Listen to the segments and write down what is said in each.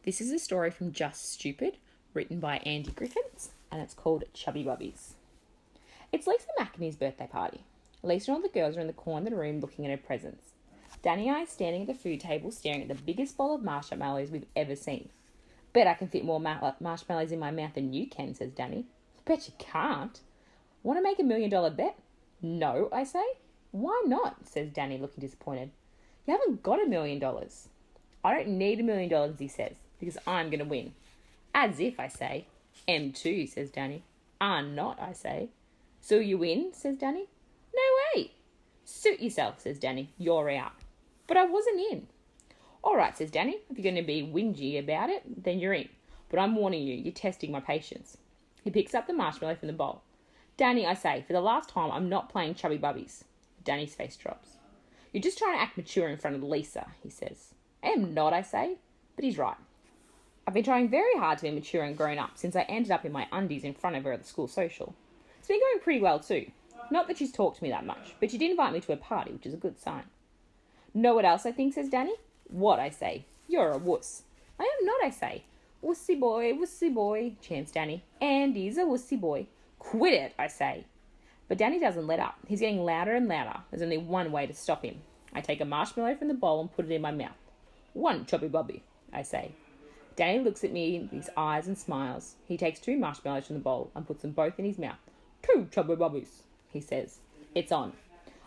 This is a story from Just Stupid, written by Andy Griffiths, and it's called Chubby Bubbies. It's Lisa McInerney's birthday party. Lisa and all the girls are in the corner of the room looking at her presents. Danny and I are standing at the food table staring at the biggest bowl of marshmallows we've ever seen. Bet I can fit more marshmallows in my mouth than you can, says Danny. Bet you can't. Want to make $1 million bet? No, I say. Why not, says Danny, looking disappointed. You haven't got $1 million. I don't need $1 million, he says, because I'm going to win. As if, I say. M2, says Danny. Not, I say. So you win, says Danny. No way. Suit yourself, says Danny. You're out. But I wasn't in. All right, says Danny. If you're going to be whingy about it, then you're in. But I'm warning you, you're testing my patience. He picks up the marshmallow from the bowl. Danny, I say, for the last time, I'm not playing Chubby Bubbies. Danny's face drops. You're just trying to act mature in front of Lisa, he says. I am not, I say. But he's right. I've been trying very hard to be mature and grown up since I ended up in my undies in front of her at the school social. It's been going pretty well too. Not that she's talked to me that much, but she did invite me to a party, which is a good sign. Know what else I think, says Danny? What, I say. You're a wuss. I am not, I say. Wussy boy, chants Danny. Andy's a wussy boy. Quit it, I say. But Danny doesn't let up. He's getting louder and louder. There's only one way to stop him. I take a marshmallow from the bowl and put it in my mouth. One chubby bubby, I say. Danny looks at me with his eyes and smiles. He takes 2 marshmallows from the bowl and puts them both in his mouth. 2 chubby bubbies, he says. It's on.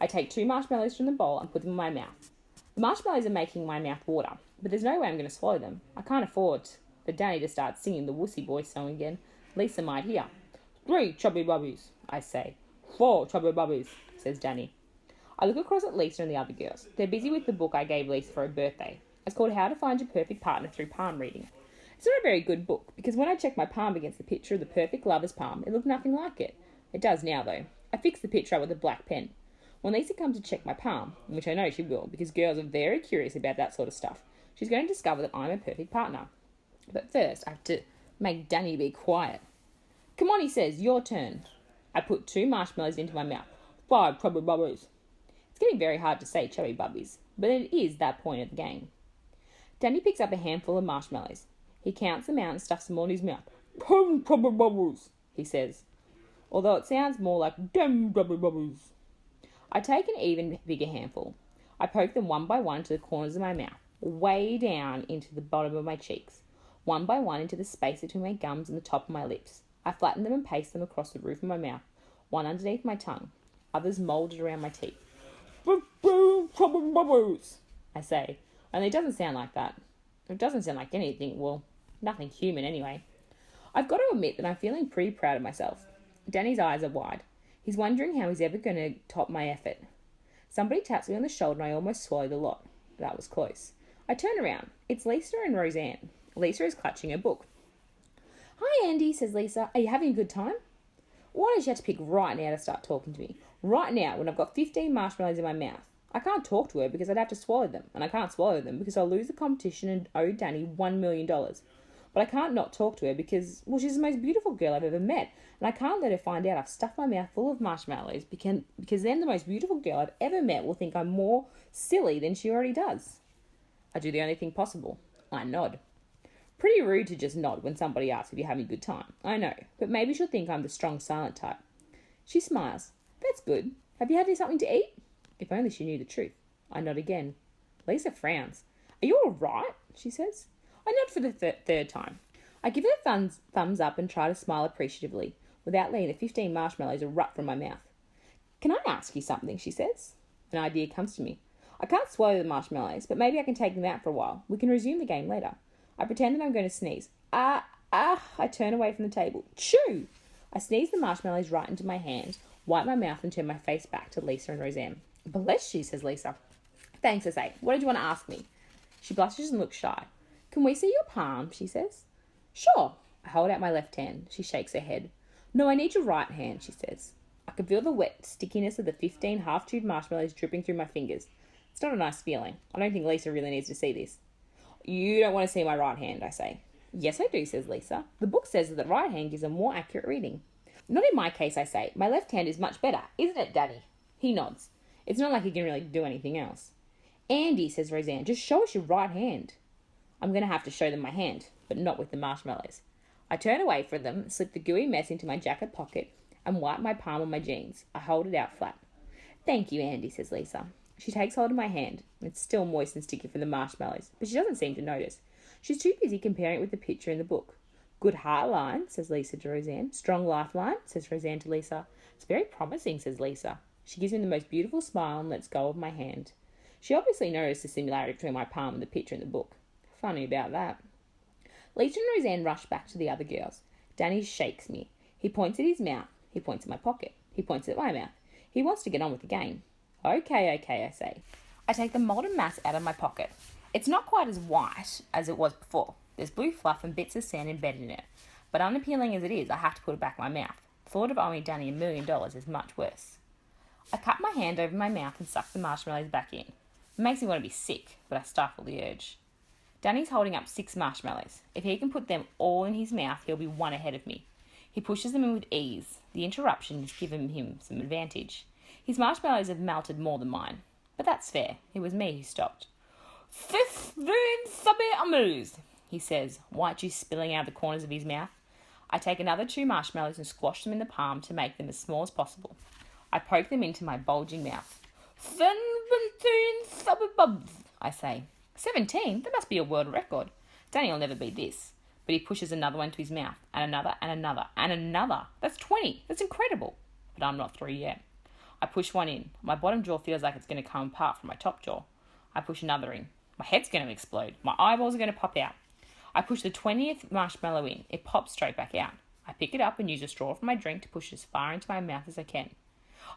I take 2 marshmallows from the bowl and put them in my mouth. The marshmallows are making my mouth water, but there's no way I'm going to swallow them. I can't afford for Danny to start singing the Wussy Boy song again. Lisa might hear. 3 chubby bubbies, I say. 4 chubby bubbies, says Danny. I look across at Lisa and the other girls. They're busy with the book I gave Lisa for her birthday. It's called How to Find Your Perfect Partner Through Palm Reading. It's not a very good book, because when I checked my palm against the picture of the perfect lover's palm, it looked nothing like it. It does now, though. I fixed the picture up with a black pen. When Lisa comes to check my palm, which I know she will, because girls are very curious about that sort of stuff, she's going to discover that I'm a perfect partner. But first, I have to make Danny be quiet. Come on, he says, your turn. I put 2 marshmallows into my mouth. 5 chubby bubbies. It's getting very hard to say chubby bubbies, but it is that point of the game. Danny picks up a handful of marshmallows. He counts them out and stuffs them all in his mouth. 10 chubby bubbies, he says, although it sounds more like 10 chubby bubbies. I take an even bigger handful. I poke them one by one to the corners of my mouth, way down into the bottom of my cheeks, one by one into the space between my gums and the top of my lips. I flatten them and paste them across the roof of my mouth, one underneath my tongue, others moulded around my teeth. Chubby bubbies, I say. Only it doesn't sound like that. It doesn't sound like anything, well, nothing human anyway. I've got to admit that I'm feeling pretty proud of myself. Danny's eyes are wide. He's wondering how he's ever going to top my effort. Somebody taps me on the shoulder and I almost swallow the lot. That was close. I turn around. It's Lisa and Roseanne. Lisa is clutching a book. Hi, Andy, says Lisa. Are you having a good time? Why don't you have to pick right now to start talking to me? Right now, when I've got 15 marshmallows in my mouth. I can't talk to her because I'd have to swallow them, and I can't swallow them because I'll lose the competition and owe Danny $1 million. But I can't not talk to her because, well, she's the most beautiful girl I've ever met, and I can't let her find out I've stuffed my mouth full of marshmallows because then the most beautiful girl I've ever met will think I'm more silly than she already does. I do the only thing possible. I nod. Pretty rude to just nod when somebody asks if you're having a good time. I know, but maybe she'll think I'm the strong, silent type. She smiles. That's good. Have you had something to eat? If only she knew the truth. I nod again. Lisa frowns. Are you all right? She says. I nod for the third time. I give her a thumbs up and try to smile appreciatively, without letting the 15 marshmallows erupt from my mouth. Can I ask you something? She says. An idea comes to me. I can't swallow the marshmallows, but maybe I can take them out for a while. We can resume the game later. I pretend that I'm going to sneeze. I turn away from the table. Chew! I sneeze the marshmallows right into my hand, wipe my mouth and turn my face back to Lisa and Roseanne. Bless you, says Lisa. Thanks, I say. What did you want to ask me? She blushes and looks shy. Can we see your palm? She says. Sure. I hold out my left hand. She shakes her head. No, I need your right hand, she says. I can feel the wet stickiness of the 15 half-chewed marshmallows dripping through my fingers. It's not a nice feeling. I don't think Lisa really needs to see this. You don't want to see my right hand, I say. Yes, I do, says Lisa. The book says that the right hand gives a more accurate reading. Not in my case, I say. My left hand is much better, isn't it, Danny? He nods. It's not like he can really do anything else. Andy, says Roseanne, just show us your right hand. I'm going to have to show them my hand, but not with the marshmallows. I turn away from them, slip the gooey mess into my jacket pocket, and wipe my palm on my jeans. I hold it out flat. Thank you, Andy, says Lisa. She takes hold of my hand. It's still moist and sticky from the marshmallows, but she doesn't seem to notice. She's too busy comparing it with the picture in the book. Good heart line, says Lisa to Roseanne. Strong lifeline, says Roseanne to Lisa. It's very promising, says Lisa. She gives me the most beautiful smile and lets go of my hand. She obviously noticed the similarity between my palm and the picture in the book. Funny about that. Lisa and Roseanne rush back to the other girls. Danny shakes me. He points at his mouth. He points at my pocket. He points at my mouth. He wants to get on with the game. Okay, I say. I take the molten mass out of my pocket. It's not quite as white as it was before. There's blue fluff and bits of sand embedded in it. But unappealing as it is, I have to put it back in my mouth. The thought of owing Danny $1 million is much worse. I cut my hand over my mouth and suck the marshmallows back in. It makes me want to be sick, but I stifle the urge. Danny's holding up 6 marshmallows. If he can put them all in his mouth, he'll be one ahead of me. He pushes them in with ease. The interruption has given him some advantage. His marshmallows have melted more than mine. But that's fair. It was me who stopped. 15 subby, he says, white juice spilling out of the corners of his mouth. I take another 2 marshmallows and squash them in the palm to make them as small as possible. I poke them into my bulging mouth. 17 subby, I say. 17? That must be a world record. Danny will never beat this. But he pushes another one to his mouth, and another, and another, and another. That's 20. That's incredible. But I'm not through yet. I push one in. My bottom jaw feels like it's going to come apart from my top jaw. I push another in. My head's going to explode. My eyeballs are going to pop out. I push the 20th marshmallow in. It pops straight back out. I pick it up and use a straw from my drink to push as far into my mouth as I can.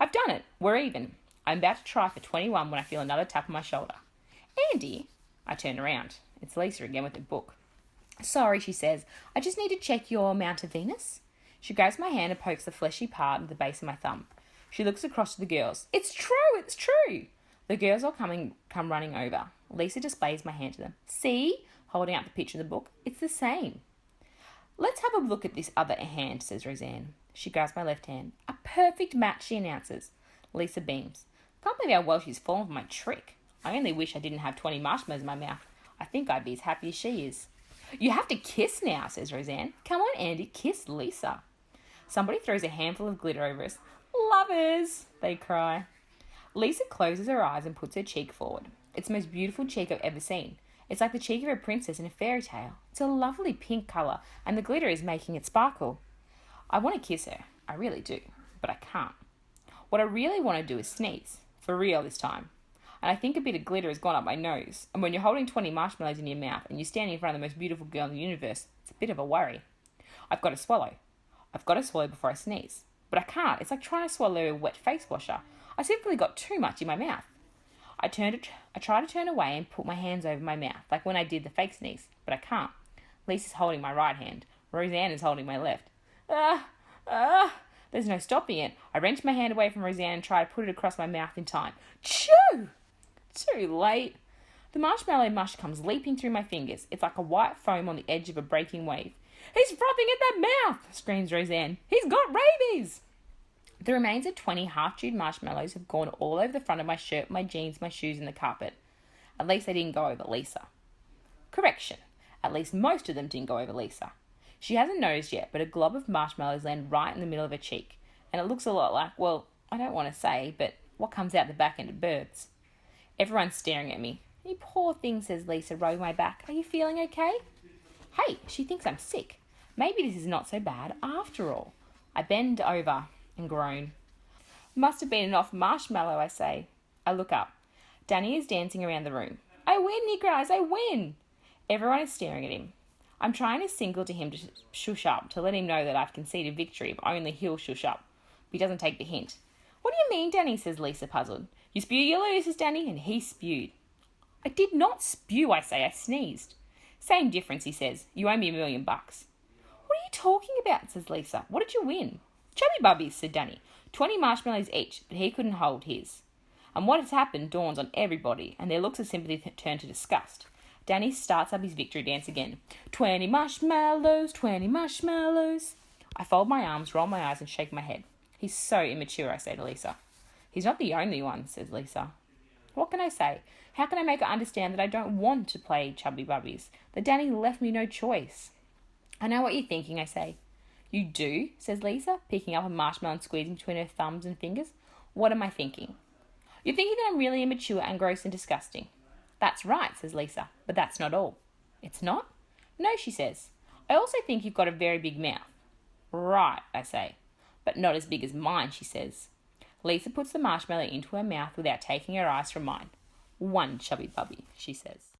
I've done it. We're even. I'm about to try for 21 when I feel another tap on my shoulder. Andy. I turn around. It's Lisa again with the book. Sorry, she says. I just need to check your Mount of Venus. She grabs my hand and pokes the fleshy part at the base of my thumb. She looks across to the girls. It's true, it's true. The girls all come running over. Lisa displays my hand to them. See? Holding out the picture of the book. It's the same. Let's have a look at this other hand, says Roseanne. She grabs my left hand. A perfect match, she announces. Lisa beams. Can't believe how well she's fallen for my trick. I only wish I didn't have 20 marshmallows in my mouth. I think I'd be as happy as she is. You have to kiss now, says Roseanne. Come on, Andy, kiss Lisa. Somebody throws a handful of glitter over us. Lovers, they cry. Lisa closes her eyes and puts her cheek forward. It's the most beautiful cheek I've ever seen. It's like the cheek of a princess in a fairy tale. It's a lovely pink colour, and the glitter is making it sparkle. I want to kiss her. I really do, but I can't. What I really want to do is sneeze. For real this time. And I think a bit of glitter has gone up my nose. And when you're holding 20 marshmallows in your mouth and you're standing in front of the most beautiful girl in the universe, it's a bit of a worry. I've got to swallow. I've got to swallow before I sneeze. But I can't. It's like trying to swallow a wet face washer. I simply got too much in my mouth. I try to turn away and put my hands over my mouth, like when I did the fake sneeze, but I can't. Lisa's holding my right hand. Roseanne is holding my left. There's no stopping it. I wrench my hand away from Roseanne and try to put it across my mouth in time. Chew! Too late. The marshmallow mush comes leaping through my fingers. It's like a white foam on the edge of a breaking wave. He's frothing at that mouth, screams Roseanne. He's got rabies! The remains of 20 half-chewed marshmallows have gone all over the front of my shirt, my jeans, my shoes, and the carpet. At least they didn't go over Lisa. Correction. At least most of them didn't go over Lisa. She hasn't noticed yet, but a glob of marshmallows land right in the middle of her cheek. And it looks a lot like, well, I don't want to say, but what comes out the back end of birds. Everyone's staring at me. You poor thing, says Lisa, rubbing my back. Are you feeling okay? Hey, she thinks I'm sick. Maybe this is not so bad after all. I bend over and groan. Must have been an off marshmallow, I say. I look up. Danny is dancing around the room. I win, he cries, I win! Everyone is staring at him. I'm trying to signal to him to shush up, to let him know that I've conceded victory if only he'll shush up. But he doesn't take the hint. What do you mean, Danny, says Lisa, puzzled. You spew, you lose, says Danny, and he spewed. I did not spew, I say, I sneezed. Same difference, he says. You owe me $1 million. What are you talking about, says Lisa. What did you win? Chubby Bubbies, said Danny. 20 marshmallows each, but he couldn't hold his. And what has happened dawns on everybody, and their looks of sympathy turn to disgust. Danny starts up his victory dance again. 20 marshmallows, 20 marshmallows. I fold my arms, roll my eyes, and shake my head. He's so immature, I say to Lisa. He's not the only one, says Lisa. What can I say? How can I make her understand that I don't want to play Chubby Bubbies? That Danny left me no choice? I know what you're thinking, I say. You do, says Lisa, picking up a marshmallow and squeezing between her thumbs and fingers. What am I thinking? You're thinking that I'm really immature and gross and disgusting. That's right, says Lisa, but that's not all. It's not? No, she says. I also think you've got a very big mouth. Right, I say. But not as big as mine, she says. Lisa puts the marshmallow into her mouth without taking her eyes from mine. One chubby bubby, she says.